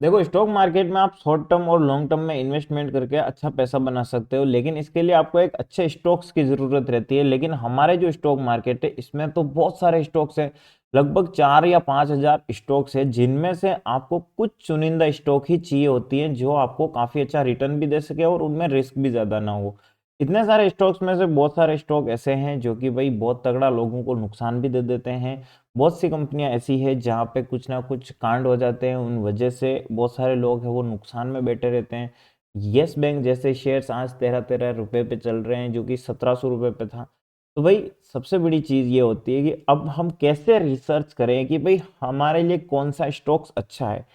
देखो, stock market में आप शॉर्ट टर्म और लॉन्ग टर्म में इन्वेस्टमेंट करके अच्छा पैसा बना सकते हो, लेकिन इसके लिए आपको एक अच्छे स्टॉक्स की जरूरत रहती है। लेकिन हमारे जो स्टॉक मार्केट है इसमें तो बहुत सारे स्टॉक्स हैं, लगभग 4 या 5 हजार स्टॉक्स है, जिनमें से आपको कुछ चुनिंदा स्टॉक ही चाहिए होती है जो आपको काफी अच्छा रिटर्न भी दे सके और उनमें रिस्क भी ज्यादा ना हो। इतने सारे स्टॉक्स में से बहुत सारे स्टॉक ऐसे हैं जो कि भाई बहुत तगड़ा लोगों को नुकसान भी दे देते हैं। बहुत सी कंपनियां ऐसी है जहाँ पे कुछ ना कुछ कांड हो जाते हैं, उन वजह से बहुत सारे लोग हैं वो नुकसान में बैठे रहते हैं। यस बैंक जैसे शेयर्स आज 13-13 रुपए पे चल रहे हैं, जो कि 1700 रुपए पे था। तो भाई सबसे बड़ी चीज ये होती है कि अब हम कैसे रिसर्च करें कि भाई हमारे लिए कौन सा स्टॉक्स अच्छा है।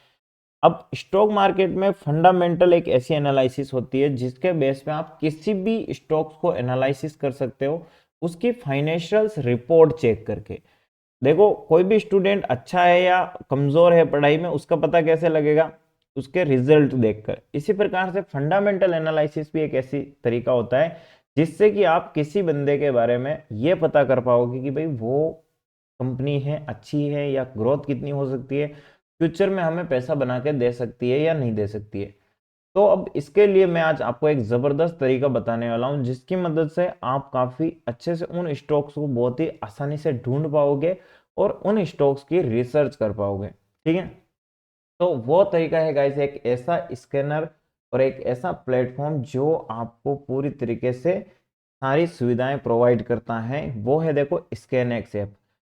अब स्टॉक मार्केट में फंडामेंटल एक ऐसी एनालिसिस होती है जिसके बेस पे आप किसी भी स्टॉक्स को एनालिसिस कर सकते हो, उसकी फाइनेंशियल्स रिपोर्ट चेक करके। देखो, कोई भी स्टूडेंट अच्छा है या कमजोर है पढ़ाई में, उसका पता कैसे लगेगा? उसके रिजल्ट देखकर। इसी प्रकार से फंडामेंटल एनालिसिस भी एक ऐसी तरीका होता है जिससे कि आप किसी बंदे के बारे में ये पता कर पाओगे कि भाई वो कंपनी है अच्छी है या ग्रोथ कितनी हो सकती है, फ्यूचर में हमें पैसा बना के दे सकती है या नहीं दे सकती है। तो अब इसके लिए मैं आज आपको एक जबरदस्त तरीका बताने वाला हूं जिसकी मदद से आप काफी अच्छे से उन स्टॉक्स को बहुत ही आसानी से ढूंढ पाओगे और उन स्टॉक्स की रिसर्च कर पाओगे। ठीक है, तो वो तरीका है गाइस एक ऐसा स्कैनर और एक ऐसा प्लेटफॉर्म जो आपको पूरी तरीके से सारी सुविधाएं प्रोवाइड करता है, वो है देखो स्कैनएक्स ऐप।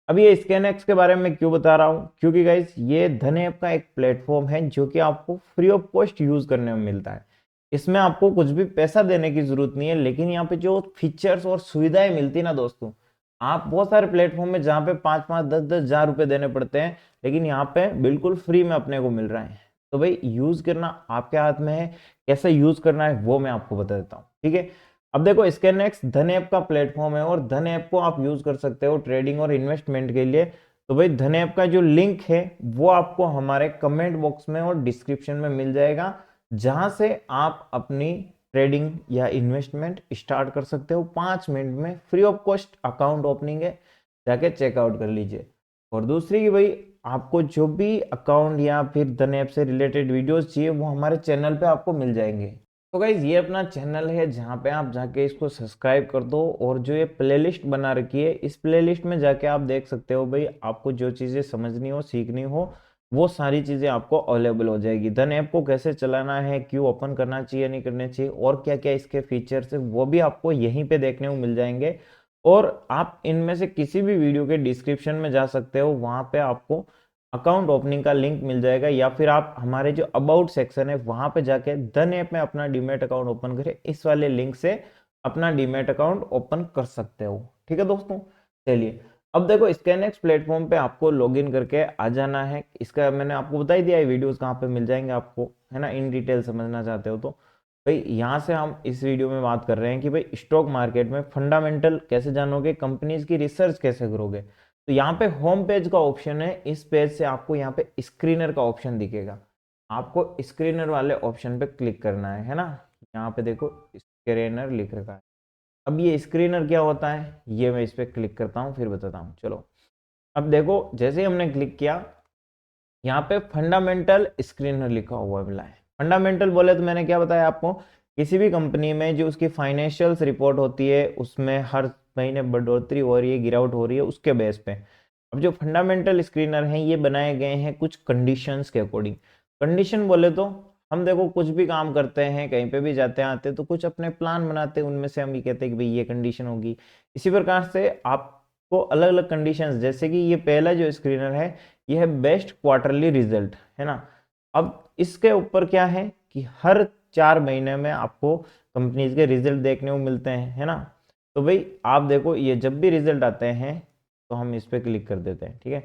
अब ये स्कैनएक्स के बारे में क्यों बता रहा हूँ, क्योंकि गाइस ये धन ऐप का एक प्लेटफॉर्म है जो कि आपको फ्री ऑफ कॉस्ट यूज करने में मिलता है। इसमें आपको कुछ भी पैसा देने की जरूरत नहीं है, लेकिन यहाँ पे जो फीचर्स और सुविधाएं मिलती है ना दोस्तों, आप बहुत सारे प्लेटफॉर्म में जहाँ पे 5-5 10-10 हजार रुपए देने पड़ते हैं, लेकिन यहाँ पे बिल्कुल फ्री में अपने को मिल रहा है। तो भाई यूज करना आपके हाथ में है, कैसे यूज करना है वो मैं आपको बता देता हूँ। ठीक है, अब देखो स्कैनएक्स धन ऐप का प्लेटफॉर्म है और धन ऐप को आप यूज कर सकते हो ट्रेडिंग और इन्वेस्टमेंट के लिए। तो भाई धन ऐप का जो लिंक है वो आपको हमारे कमेंट बॉक्स में और डिस्क्रिप्शन में मिल जाएगा, जहां से आप अपनी ट्रेडिंग या इन्वेस्टमेंट स्टार्ट कर सकते हो। 5 मिनट में free of cost account opening है, जाके चेकआउट कर लीजिए। और दूसरी कि भाई आपको जो भी अकाउंट या फिर धन ऐप से रिलेटेड वीडियोस चाहिए वो हमारे चैनल पे आपको मिल जाएंगे। तो गाइज ये अपना चैनल है जहाँ पे आप जाके इसको सब्सक्राइब कर दो, और जो ये प्लेलिस्ट बना रखी है इस प्लेलिस्ट में जाके आप देख सकते हो भाई आपको जो चीज़ें समझनी हो सीखनी हो वो सारी चीज़ें आपको अवेलेबल हो जाएगी। धन ऐप को कैसे चलाना है, क्यों ओपन करना चाहिए नहीं करना चाहिए, और क्या क्या इसके फीचर्स है वो भी आपको यहीं पे देखने को मिल जाएंगे। और आप इनमें से किसी भी वीडियो के डिस्क्रिप्शन में जा सकते हो, वहां पे आपको अकाउंट ओपनिंग का लिंक मिल जाएगा, या फिर आप हमारे जो अबाउट सेक्शन है वहां पे जाके धन ऐप में अपना डीमैट अकाउंट ओपन करें, इस वाले लिंक से अपना डीमैट अकाउंट ओपन कर सकते हो। ठीक है दोस्तों, चलिए अब देखो स्कैनएक्स प्लेटफॉर्म पे आपको लॉगिन करके आ जाना है। इसका मैंने आपको बता ही दिया है वीडियोस कहाँ पे मिल जाएंगे आपको, है ना, इन डिटेल समझना चाहते हो तो। भाई यहाँ से हम इस वीडियो में बात कर रहे हैं कि भाई स्टॉक मार्केट में फंडामेंटल कैसे जानोगे, कंपनीज की रिसर्च कैसे करोगे। तो यहाँ पे होम पेज का ऑप्शन है, इस पेज से आपको यहाँ पे स्क्रीनर का ऑप्शन दिखेगा, आपको स्क्रीनर वाले ऑप्शन पे क्लिक करना है ना। यहाँ पे देखो स्क्रीनर लिख रखा है। अब ये स्क्रीनर क्या होता है ये मैं इस पे क्लिक करता हूँ फिर बताता हूँ। चलो अब देखो जैसे ही हमने क्लिक किया, यहाँ पे फंडामेंटल स्क्रीनर लिखा हुआ मिला है। फंडामेंटल बोले तो मैंने क्या बताया आपको, किसी भी कंपनी में जो उसकी फाइनेंशियल्स रिपोर्ट होती है उसमें हर महीने बढ़ोतरी हो रही है गिरावट हो रही है उसके बेस पे। अब जो फंडामेंटल स्क्रीनर हैं ये बनाए गए हैं कुछ कंडीशंस के अकॉर्डिंग। कंडीशन बोले तो हम देखो कुछ भी काम करते हैं कहीं पे भी जाते हैं आते हैं तो कुछ अपने प्लान बनाते हैं, उनमें से हम ये कहते हैं कि भाई ये कंडीशन होगी। इसी प्रकार से आपको अलग अलग कंडीशंस, जैसे कि ये पहला जो स्क्रीनर है ये है बेस्ट क्वार्टरली रिजल्ट, है ना। अब इसके ऊपर क्या है कि हर 4 महीने में आपको कंपनीज के रिजल्ट देखने को मिलते हैं, है ना। तो भाई आप देखो ये जब भी रिजल्ट आते हैं तो हम इस पे क्लिक कर देते हैं। ठीक है,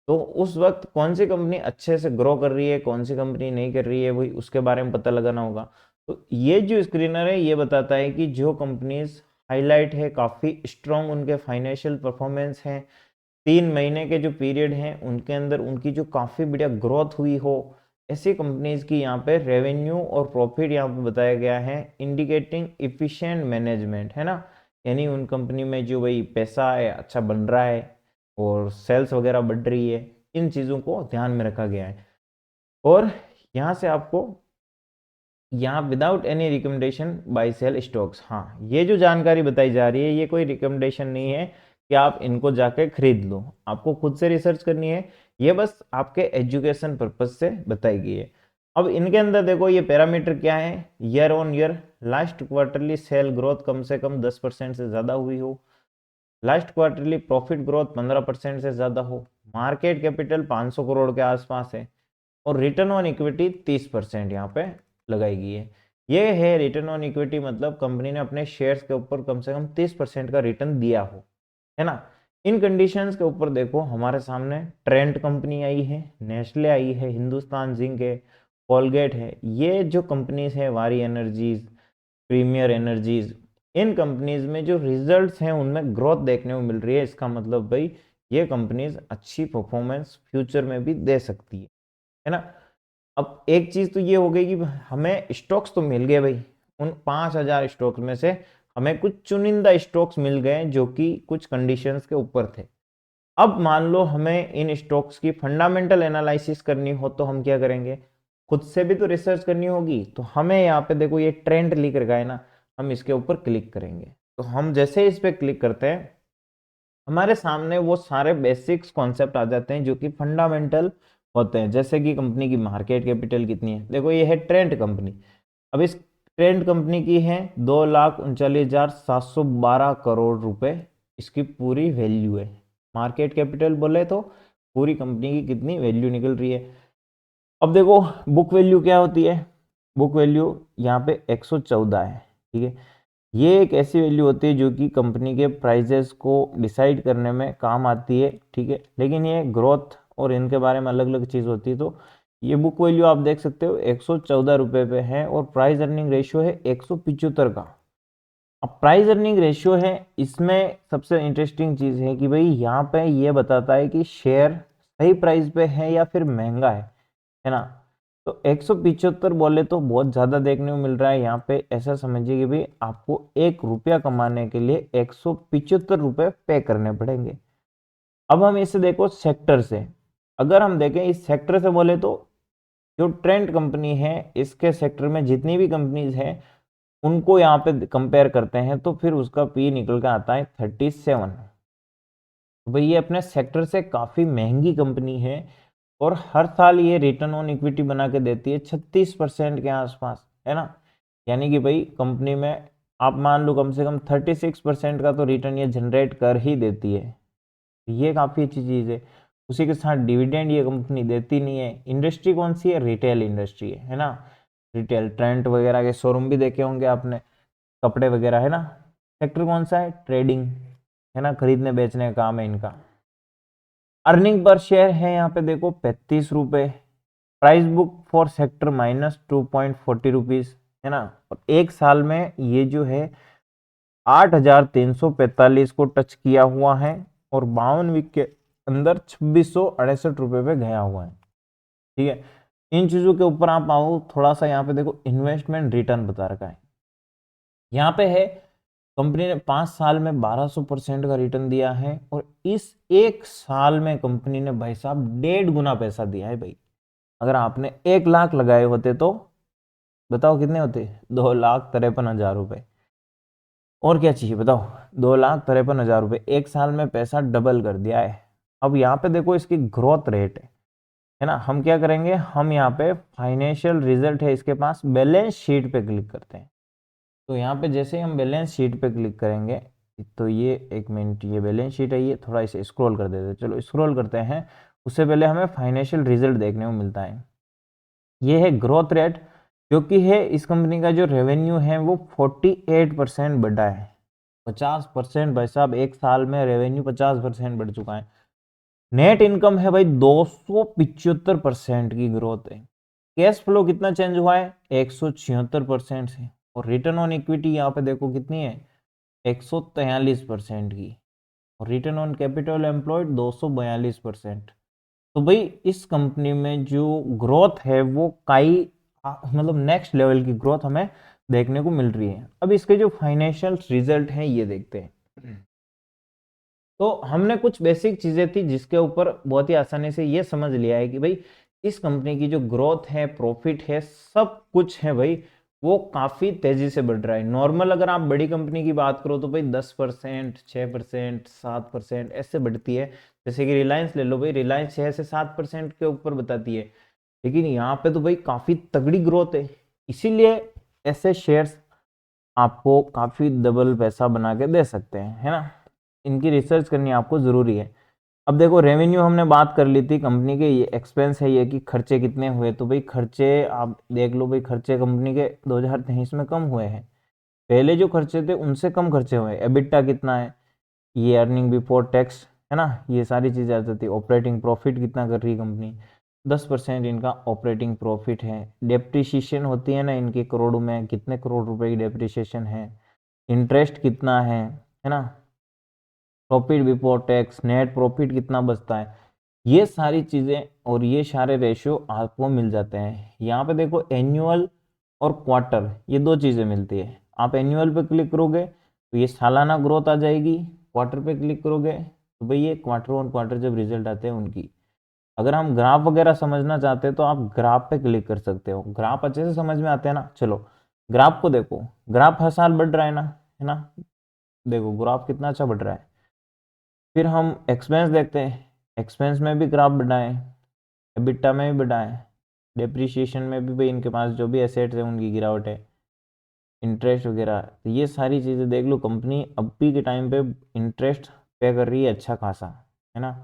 तो उस वक्त कौन सी कंपनी अच्छे से ग्रो कर रही है कौन सी कंपनी नहीं कर रही है वही उसके बारे में पता लगाना होगा। तो ये जो स्क्रीनर है ये बताता है कि जो कंपनीज हाईलाइट है, काफी स्ट्रॉन्ग उनके फाइनेंशियल परफॉर्मेंस हैं, 3 महीने के जो पीरियड हैं उनके अंदर उनकी जो काफी बढ़िया ग्रोथ हुई हो, ऐसी कंपनीज की यहाँ पे रेवेन्यू और प्रॉफिट यहाँ पे बताया गया है, इंडिकेटिंग इफिशिएंट मैनेजमेंट, है ना। यानी उन कंपनी में जो भाई पैसा है अच्छा बन रहा है और सेल्स वगैरह बढ़ रही है, इन चीज़ों को ध्यान में रखा गया है। और यहाँ से आपको यहाँ without any recommendation buy sell stocks, हाँ ये जो जानकारी बताई जा रही है ये कोई रिकमेंडेशन नहीं है कि आप इनको जाके खरीद लो, आपको खुद से रिसर्च करनी है, ये बस आपके एजुकेशन पर्पज से बताई गई है। अब इनके अंदर देखो ये पैरामीटर क्या है, year on year last quarterly sale growth कम से कम 10% से ज्यादा हुई हो, लास्ट क्वार्टरली प्रॉफिट ग्रोथ 15% से ज्यादा हो, मार्केट कैपिटल 500 करोड़ के आसपास है, और रिटर्न ऑन इक्विटी 30% यहाँ पे लगाई गई है। ये है रिटर्न ऑन इक्विटी, मतलब कंपनी ने अपने शेयर्स के ऊपर कम से कम 30% का रिटर्न दिया हो, है ना। इन कंडीशंस के ऊपर देखो हमारे सामने ट्रेंट कंपनी आई है, नेस्ले आई है, हिंदुस्तान जिंक है, कोलगेट है, ये जो कंपनीज है, वारी एनर्जीज, प्रीमियर एनर्जीज, इन कंपनीज में जो रिजल्ट्स हैं उनमें ग्रोथ देखने को मिल रही है। इसका मतलब भाई ये कंपनीज अच्छी परफॉर्मेंस फ्यूचर में भी दे सकती है ना। अब एक चीज तो ये हो गई कि हमें स्टॉक्स तो मिल गए भाई, उन 5,000 स्टॉक्स में से हमें कुछ चुनिंदा स्टॉक्स मिल गए जो कि कुछ कंडीशंस के ऊपर थे। अब मान लो हमें इन स्टॉक्स की फंडामेंटल एनालिसिस करनी हो तो हम क्या करेंगे, खुद से भी तो रिसर्च करनी होगी। तो हमें यहाँ पे देखो ये ट्रेंड लिख रखा है ना, हम इसके ऊपर क्लिक करेंगे, तो हम जैसे इस पे क्लिक करते हैं हमारे सामने वो सारे बेसिक्स कॉन्सेप्ट आ जाते हैं जो कि फंडामेंटल होते हैं, जैसे कि कंपनी की मार्केट कैपिटल कितनी है, देखो ये है ट्रेंड कंपनी। अब इस ट्रेंड कंपनी की है 2,39,712 करोड़ रुपए, इसकी पूरी वैल्यू है। मार्केट कैपिटल बोले तो पूरी कंपनी की कितनी वैल्यू निकल रही है। अब देखो बुक वैल्यू क्या होती है, बुक वैल्यू यहाँ पे 114 है, ठीक है। ये एक ऐसी वैल्यू होती है जो कि कंपनी के प्राइजेस को डिसाइड करने में काम आती है, ठीक है। लेकिन ये ग्रोथ और इनके बारे में अलग अलग चीज़ होती है। तो ये बुक वैल्यू आप देख सकते हो 114 रुपये पे है, और प्राइस अर्निंग रेशियो है 175 का। अब प्राइस अर्निंग रेशियो है, इसमें सबसे इंटरेस्टिंग चीज़ है कि भाई यहाँ पे ये बताता है कि शेयर सही प्राइस पे है या फिर महंगा है ना। तो 175 बोले तो बहुत ज़्यादा देखने को मिल रहा है यहाँ पे। ऐसा समझिए कि भाई आपको 1 रुपया कमाने के लिए 175 रुपये पे करने पड़ेंगे। अब हम इसे देखो सेक्टर से, अगर हम देखें इस सेक्टर से बोले तो जो ट्रेंड कंपनी है इसके सेक्टर में जितनी भी कंपनीज हैं उनको यहाँ पे कंपेयर करते हैं तो फिर उसका पी निकल के आता है 37। तो भाई ये अपने सेक्टर से काफ़ी महंगी कंपनी है, और हर साल ये रिटर्न ऑन इक्विटी बना के देती है 36% के आसपास, है ना। यानी कि भाई कंपनी में आप मान लो कम से कम 36% का तो रिटर्न ये जनरेट कर ही देती है। ये काफ़ी अच्छी चीज़ है। उसी के साथ डिविडेंड ये कंपनी देती नहीं है। इंडस्ट्री कौन सी है, रिटेल इंडस्ट्री है ना। रिटेल ट्रेंट वगैरह के शोरूम भी देखे होंगे आपने, कपड़े वगैरह, है ना। सेक्टर कौन सा है, ट्रेडिंग, है ना, खरीदने बेचने का काम है इनका। अर्निंग पर शेयर है यहाँ पे देखो 35 रुपये, price book for sector -2.40 rupees, है ना। और एक साल में ये जो है 8,345 को टच किया हुआ है, और 52 वीक के अंदर 2,668 रुपये पे गया हुआ है, ठीक है। इन चीजों के ऊपर आप आओ थोड़ा सा, यहाँ पे देखो इन्वेस्टमेंट रिटर्न बता रखा है, यहाँ पे है कंपनी ने 5 साल में 1200% का रिटर्न दिया है, और इस एक साल में कंपनी ने भाई साहब 1.5 गुना पैसा दिया है भाई। अगर आपने 1 लाख लगाए होते तो बताओ कितने होते, 2,53,000 रुपये। और क्या चाहिए बताओ, 2,53,000 रुपये, एक साल में पैसा डबल कर दिया है। अब यहाँ पे देखो इसकी ग्रोथ रेट है ना। हम क्या करेंगे, हम यहाँ पे फाइनेंशियल रिजल्ट है इसके पास, बैलेंस शीट पे क्लिक करते हैं। तो यहाँ पे जैसे ही हम बैलेंस शीट पे क्लिक करेंगे तो ये 1 मिनट, ये बैलेंस शीट है, ये थोड़ा इसे स्क्रॉल कर देते हैं, चलो स्क्रॉल करते हैं। उससे पहले हमें फाइनेंशियल रिजल्ट देखने को मिलता है, ये है ग्रोथ रेट, क्योंकि है इस कंपनी का जो रेवेन्यू है वो 48% बढ़ा है। 50% भाई साहब, एक साल में रेवेन्यू 50% बढ़ चुका है। नेट इनकम है भाई 275% की ग्रोथ है। कैश फ्लो कितना चेंज हुआ है, 176% से। और रिटर्न ऑन इक्विटी यहाँ पे देखो कितनी है, 143% की। और रिटर्न ऑन कैपिटल एम्प्लॉयड 242%। तो भाई इस कंपनी में जो ग्रोथ है वो कई मतलब नेक्स्ट लेवल की ग्रोथ हमें देखने को मिल रही है। अब इसके जो फाइनेंशियल रिजल्ट हैं ये देखते हैं। तो हमने कुछ बेसिक चीजें थी जिसके ऊपर बहुत ही आसानी से ये समझ लिया है कि भाई इस कंपनी की जो ग्रोथ है, प्रॉफिट है, सब कुछ है भाई, वो काफी तेजी से बढ़ रहा है। नॉर्मल अगर आप बड़ी कंपनी की बात करो तो भाई 10%, 6%, 7% ऐसे बढ़ती है। जैसे कि रिलायंस ले लो भाई, रिलायंस 6 से 7% के ऊपर बताती है, लेकिन यहाँ पे तो भाई काफी तगड़ी ग्रोथ है। इसीलिए ऐसे शेयर्स आपको काफी डबल पैसा बना के दे सकते हैं, है ना। इनकी रिसर्च करनी आपको जरूरी है। अब देखो, रेवेन्यू हमने बात कर ली थी कंपनी के, ये एक्सपेंस है ये कि खर्चे कितने हुए, तो भाई खर्चे आप देख लो भाई, खर्चे कंपनी के 2023 में कम हुए हैं। पहले जो खर्चे थे उनसे कम खर्चे हुए। एबिटा कितना है, ये अर्निंग बिफोर टैक्स, है ना, ये सारी चीजें आ जाती है। ऑपरेटिंग प्रॉफिट कितना कर रही है कंपनी, 10% इनका ऑपरेटिंग प्रॉफिट है। डेप्रिसिएशन होती है ना इनके करोड़ों में, कितने करोड़ रुपए की डेप्रिसिएशन है। इंटरेस्ट कितना है ना, profit before tax, net profit कितना बचता है, ये सारी चीजें और ये सारे रेशियो आपको मिल जाते हैं। यहाँ पे देखो एनुअल और क्वार्टर, ये दो चीजें मिलती है। आप एनुअल पे क्लिक करोगे तो ये सालाना ग्रोथ आ जाएगी, क्वार्टर पे क्लिक करोगे तो भाई ये क्वार्टर ऑन क्वार्टर जब रिजल्ट आते हैं उनकी। अगर हम ग्राफ वगैरह समझना चाहते हैं तो आप ग्राफ पे क्लिक कर सकते हो, ग्राफ अच्छे से समझ में आते हैं ना। चलो ग्राफ को देखो, ग्राफ हर साल बढ़ रहा है ना, देखो ग्राफ कितना अच्छा बढ़ रहा है। फिर हम एक्सपेंस देखते हैं, एक्सपेंस में भी ग्राफ बढ़ाएं, एबिटा में भी बढ़ाएं, डेप्रिसिएशन में भी भाई इनके पास जो भी एसेट्स है उनकी गिरावट है, इंटरेस्ट वगैरह, तो ये सारी चीज़ें देख लो। कंपनी अभी के टाइम पे इंटरेस्ट पे कर रही है अच्छा खासा, है ना।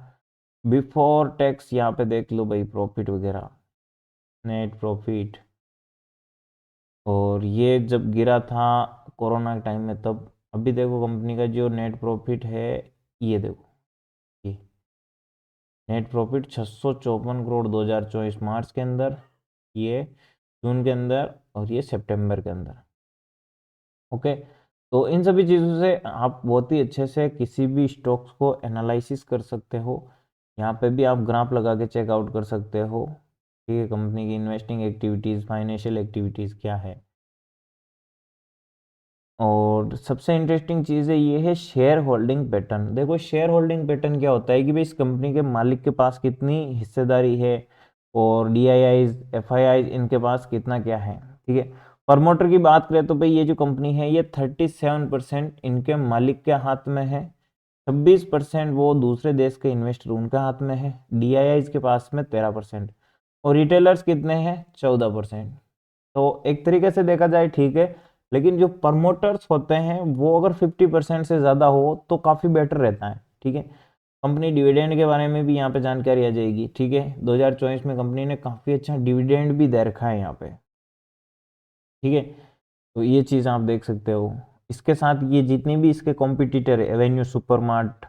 बिफोर टैक्स यहाँ पे देख लो भाई, प्रॉफिट वगैरह, नेट प्रॉफिट, और ये जब गिरा था कोरोना के टाइम में तब, अभी देखो कंपनी का जो नेट प्रॉफिट है, ये देखो, ये नेट प्रॉफिट 654 करोड़ 2024 मार्च के अंदर, ये जून के अंदर, और ये सितंबर के अंदर। ओके, तो इन सभी चीज़ों से आप बहुत ही अच्छे से किसी भी स्टॉक्स को एनालिसिस कर सकते हो। यहाँ पे भी आप ग्राफ लगा के चेकआउट कर सकते हो, ठीक है, कंपनी की इन्वेस्टिंग एक्टिविटीज़, फाइनेंशियल एक्टिविटीज़ क्या है। और सबसे इंटरेस्टिंग चीज़ है ये है शेयर होल्डिंग पैटर्न। देखो शेयर होल्डिंग पैटर्न क्या होता है कि भाई इस कंपनी के मालिक के पास कितनी हिस्सेदारी है, और DIIs FIIs इनके पास कितना क्या है, ठीक है। प्रमोटर की बात करें तो भाई ये जो कंपनी है ये 37% इनके मालिक के हाथ में है, 26% वो दूसरे देश के इन्वेस्टर उनके हाथ में है, DIIs के पास में 13%, और रिटेलर्स कितने हैं, 14%। तो एक तरीके से देखा जाए ठीक है, लेकिन जो प्रमोटर्स होते हैं वो अगर 50% से ज़्यादा हो तो काफ़ी बेटर रहता है, ठीक है। कंपनी डिविडेंड के बारे में भी यहाँ पे जानकारी आ जाएगी, ठीक है। 2024 में कंपनी ने काफ़ी अच्छा डिविडेंड भी दे रखा है यहाँ पे, ठीक है। तो ये चीज़ आप देख सकते हो। इसके साथ ये जितनी भी इसके कॉम्पिटिटर है, एवेन्यू सुपरमार्ट,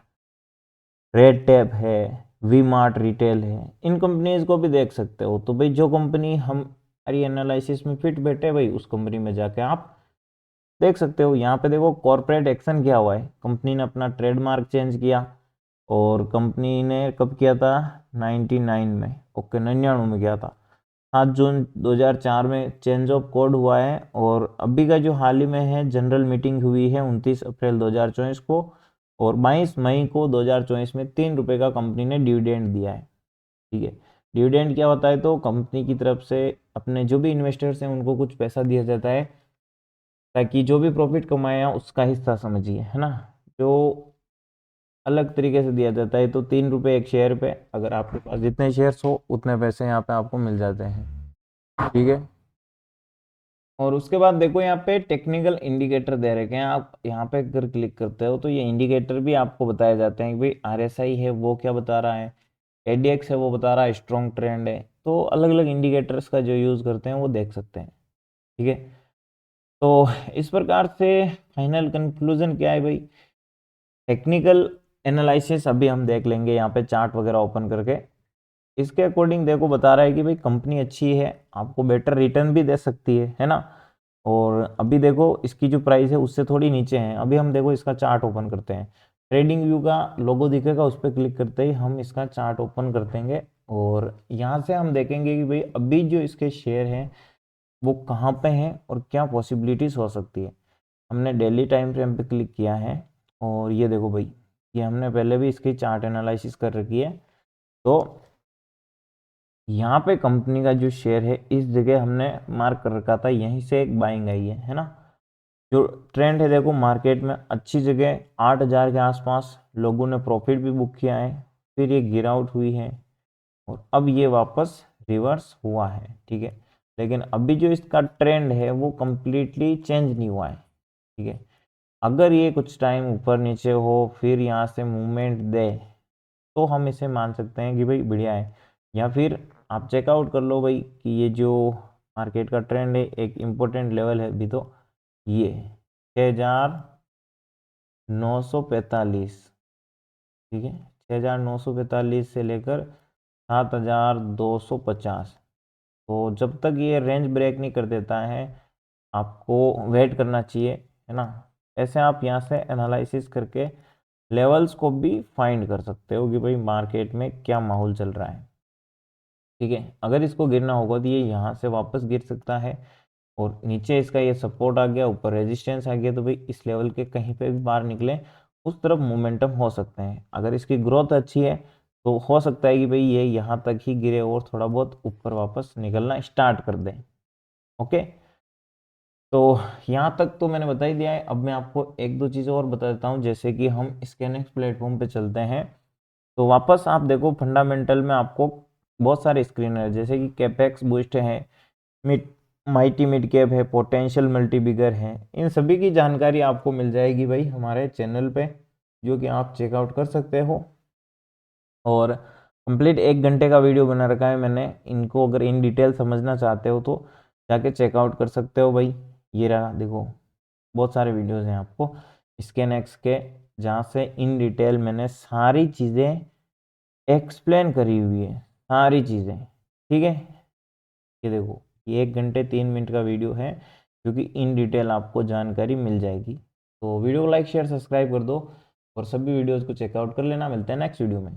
रेड टैप है, वी मार्ट रिटेल है, इन कंपनीज को भी देख सकते हो। तो भाई जो कंपनी हम हमारी एनालिसिस में फिट बैठे भाई उस कंपनी में जाके आप देख सकते हो। यहाँ पे देखो कॉर्पोरेट एक्शन क्या हुआ है, कंपनी ने अपना ट्रेडमार्क चेंज किया, और कंपनी ने कब किया था, 99 में, ओके 99 में किया था। 7 जून 2004 में चेंज ऑफ कोड हुआ है, और अभी का जो हाल ही में है जनरल मीटिंग हुई है 29 अप्रैल 2024 को, और 22 मई को 2024 में 3 रुपये का कंपनी ने डिविडेंड दिया है, ठीक है। डिविडेंड क्या होता है, तो कंपनी की तरफ से अपने जो भी इन्वेस्टर्स हैं उनको कुछ पैसा दिया जाता है, ताकि जो भी प्रॉफिट कमाया उसका हिस्सा समझिए, है ना, जो अलग तरीके से दिया जाता है। तो 3 रुपये एक शेयर पे, अगर आपके पास जितने शेयर्स हो उतने पैसे यहाँ पे आपको मिल जाते हैं, ठीक है। और उसके बाद देखो यहाँ पे टेक्निकल इंडिकेटर दे रखे हैं, आप यहाँ पे अगर क्लिक करते हो तो ये इंडिकेटर भी आपको बताए जाते हैं कि भाई RSI है वो क्या बता रहा है, ADX है वो बता रहा है स्ट्रॉन्ग ट्रेंड है। तो अलग अलग इंडिकेटर्स का जो यूज़ करते हैं वो देख सकते हैं, ठीक है। तो इस प्रकार से फाइनल कंक्लूजन क्या है भाई, टेक्निकल एनालिसिस अभी हम देख लेंगे यहाँ पे चार्ट वगैरह ओपन करके। इसके अकॉर्डिंग देखो बता रहा है कि भाई कंपनी अच्छी है, आपको बेटर रिटर्न भी दे सकती है ना। और अभी देखो इसकी जो प्राइस है उससे थोड़ी नीचे है। अभी हम देखो इसका चार्ट ओपन करते हैं, ट्रेडिंग व्यू का लोगो दिखेगा, उस पर क्लिक करते ही हम इसका चार्ट ओपन कर देंगे, और यहाँ से हम देखेंगे कि भाई अभी जो इसके शेयर हैं वो कहाँ पे हैं और क्या पॉसिबिलिटीज हो सकती है। हमने डेली टाइम फ्रेम पे क्लिक किया है, और ये देखो भाई, ये हमने पहले भी इसकी चार्ट एनालिसिस कर रखी है। तो यहाँ पे कंपनी का जो शेयर है इस जगह हमने मार्क कर रखा था, यहीं से एक बाइंग आई है ना। जो ट्रेंड है देखो मार्केट में अच्छी जगह 8,000 के आसपास लोगों ने प्रॉफिट भी बुक किया है, फिर ये गिर आउट हुई है और अब ये वापस रिवर्स हुआ है, ठीक है। लेकिन अभी जो इसका ट्रेंड है वो कंप्लीटली चेंज नहीं हुआ है, ठीक है। अगर ये कुछ टाइम ऊपर नीचे हो फिर यहाँ से मूवमेंट दे तो हम इसे मान सकते हैं कि भाई बढ़िया है। या फिर आप चेकआउट कर लो भाई कि ये जो मार्केट का ट्रेंड है एक इम्पोर्टेंट लेवल है भी, तो ये 6,945, ठीक है। 6,945 से लेकर 7,250, तो जब तक ये रेंज ब्रेक नहीं कर देता है आपको वेट करना चाहिए, है ना। ऐसे आप यहाँ से एनालिसिस करके लेवल्स को भी फाइंड कर सकते हो कि भाई मार्केट में क्या माहौल चल रहा है, ठीक है। अगर इसको गिरना होगा तो ये यहाँ से वापस गिर सकता है और नीचे इसका ये सपोर्ट आ गया, ऊपर रेजिस्टेंस आ गया, तो भाई इस लेवल के कहीं पे भी बाहर निकले उस तरफ मोमेंटम हो सकते हैं। अगर इसकी ग्रोथ अच्छी है तो हो सकता है कि भाई ये यहाँ तक ही गिरे और थोड़ा बहुत ऊपर वापस निकलना स्टार्ट कर दें। ओके, तो यहाँ तक तो मैंने बता ही दिया है। अब मैं आपको एक दो चीज़ें और बता देता हूँ, जैसे कि हम स्कैनएक्स प्लेटफॉर्म पे चलते हैं तो वापस आप देखो फंडामेंटल में आपको बहुत सारे स्क्रीनर है, जैसे कि कैपेक्स बूस्ट है, मिड माइटी मिड कैप है, पोटेंशियल मल्टी बिगर है। इन सभी की जानकारी आपको मिल जाएगी भाई हमारे चैनल पे, जो कि आप चेकआउट कर सकते हो। और कंप्लीट 1 घंटे का वीडियो बना रखा है मैंने, इनको अगर इन डिटेल समझना चाहते हो तो जाके चेकआउट कर सकते हो भाई। ये रहा देखो, बहुत सारे वीडियोस हैं आपको स्कैनएक्स के, जहाँ से इन डिटेल मैंने सारी चीज़ें एक्सप्लेन करी हुई है, सारी चीज़ें, ठीक है। ये देखो ये 1 घंटे 3 मिनट का वीडियो है, जो कि इन डिटेल आपको जानकारी मिल जाएगी। तो वीडियो को लाइक शेयर सब्सक्राइब कर दो और सभी वीडियोस को चेकआउट कर लेना। मिलते हैं नेक्स्ट वीडियो में।